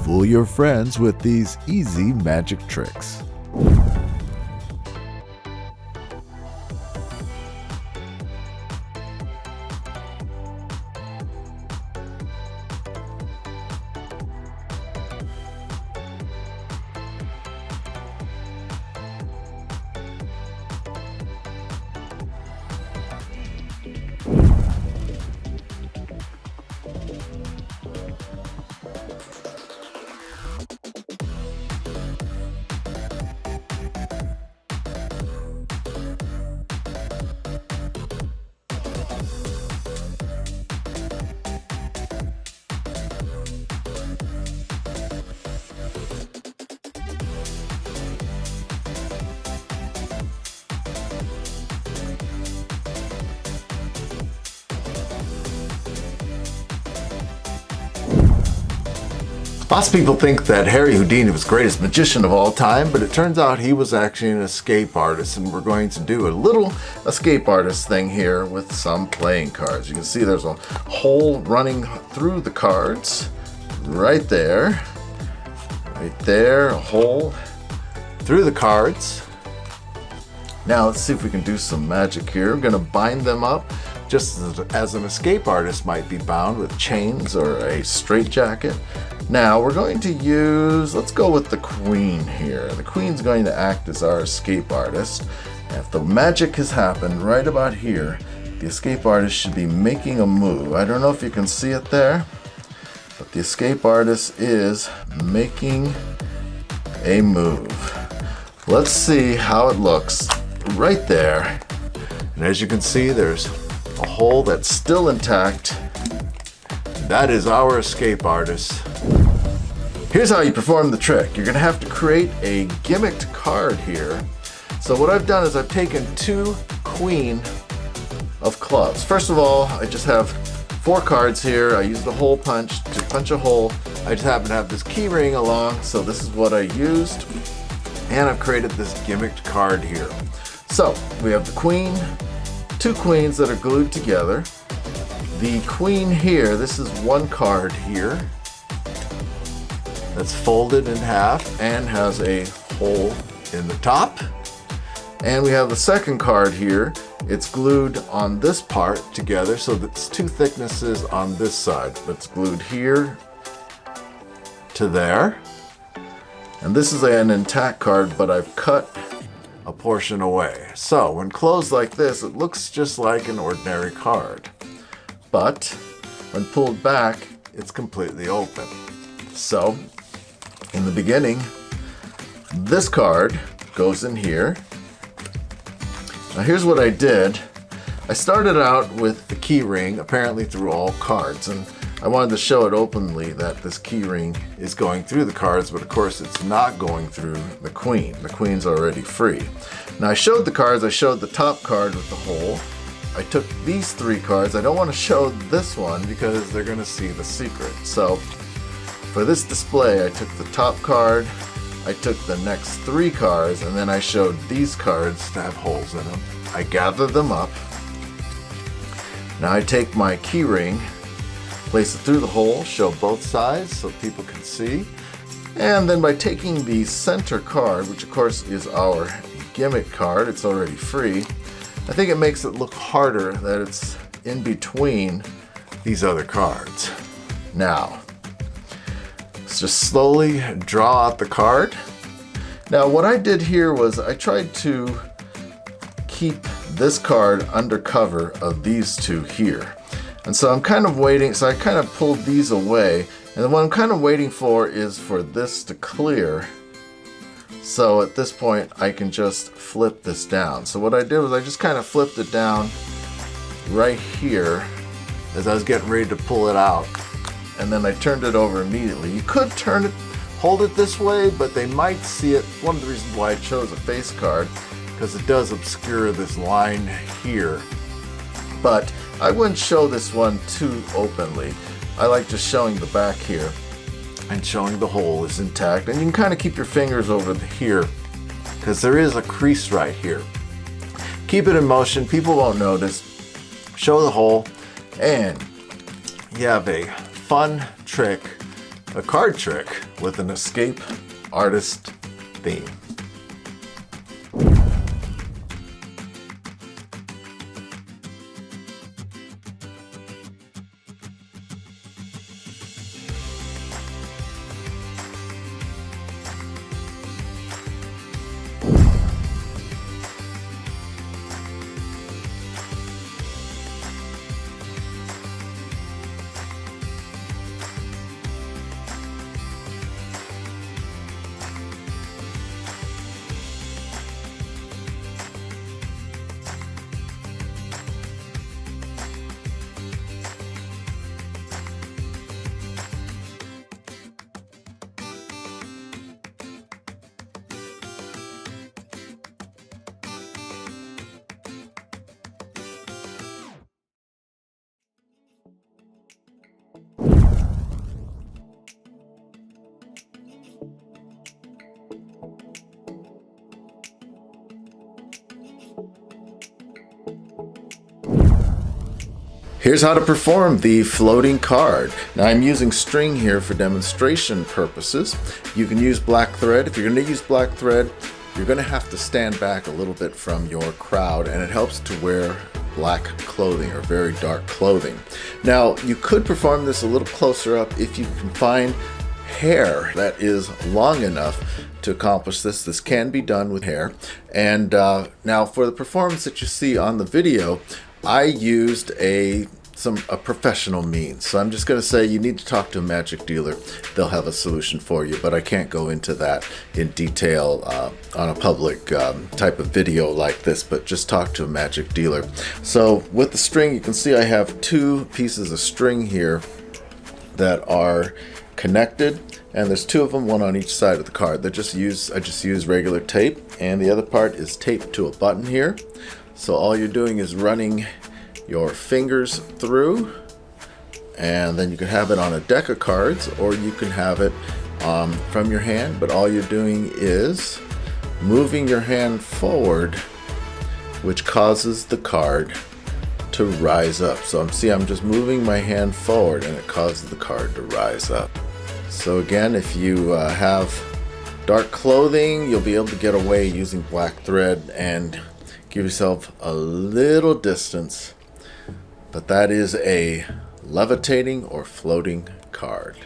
Fool your friends with these easy magic tricks. Lots of people think that Harry Houdini was the greatest magician of all time, but it turns out he was actually an escape artist, and we're going to do a little escape artist thing here with some playing cards. You can see there's a hole running through the cards right there, a hole through the cards. Now let's see if we can do some magic here. I'm going to bind them up just as an escape artist might be bound with chains or a straitjacket. Now we're going to use, let's go with the queen here. The queen's going to act as our escape artist. And if the magic has happened right about here, the escape artist should be making a move. I don't know if you can see it there, but the escape artist is making a move. Let's see how it looks right there. And as you can see, there's a hole that's still intact. That is our escape artist. Here's how you perform the trick. You're gonna have to create a gimmicked card here. So what I've done is I've taken 2 queen of clubs. First of all, I just have 4 cards here. I used a hole punch to punch a hole. I just happen to have this key ring along, so this is what I used. And I've created this gimmicked card here. So we have the queen, 2 queens that are glued together. The queen here, this is 1 card here that's folded in half and has a hole in the top. And we have the second card here. It's glued on this part together, so that's 2 thicknesses on this side. It's glued here to there. And this is an intact card, but I've cut a portion away. So when closed like this, it looks just like an ordinary card. But when pulled back, it's completely open. So in the beginning, this card goes in here. Now here's what I did. I started out with the key ring, apparently through all cards, and I wanted to show it openly that this key ring is going through the cards, but of course it's not going through the queen. The queen's already free. Now I showed the cards. I showed the top card with the hole. I took these 3 cards. I don't want to show this one because they're going to see the secret. So for this display, I took the top card, I took the next 3 cards, and then I showed these cards to have holes in them. I gathered them up. Now I take my key ring, place it through the hole, show both sides so people can see. And then by taking the center card, which of course is our gimmick card, it's already free, I think it makes it look harder that it's in between these other cards. Now, let's just slowly draw out the card. Now what I did here was I tried to keep this card under cover of these 2 here. And so I'm kind of waiting, so I kind of pulled these away, and then what I'm kind of waiting for is for this to clear. So at this point I can just flip this down. So what I did was I just kind of flipped it down right here as I was getting ready to pull it out. And then I turned it over immediately. You could turn it, hold it this way, but they might see it. One of the reasons why I chose a face card, because it does obscure this line here. But I wouldn't show this one too openly. I like just showing the back here and showing the hole is intact. And you can kind of keep your fingers over here because there is a crease right here. Keep it in motion, people won't notice. Show the hole, and you have a fun trick a card trick with an escape artist theme. Here's how to perform the floating card. Now I'm using string here for demonstration purposes. You can use black thread. If you're going to use black thread, you're going to have to stand back a little bit from your crowd, and it helps to wear black clothing or very dark clothing. Now you could perform this a little closer up if you can find hair that is long enough to accomplish this. This can be done with hair. And now for the performance that you see on the video, I used a professional means. So I'm just going to say you need to talk to a magic dealer. They'll have a solution for you, but I can't go into that in detail on a public type of video like this, but just talk to a magic dealer. So with the string, you can see I have two pieces of string here that are connected, and there's two of them, one on each side of the card. I just use regular tape, and the other part is taped to a button here. So all you're doing is running your fingers through, and then you can have it on a deck of cards, or you can have it from your hand, but all you're doing is moving your hand forward, which causes the card to rise up. So I'm just moving my hand forward, and it causes the card to rise up. So again, if you have dark clothing, you'll be able to get away using black thread and give yourself a little distance, but that is a levitating or floating card.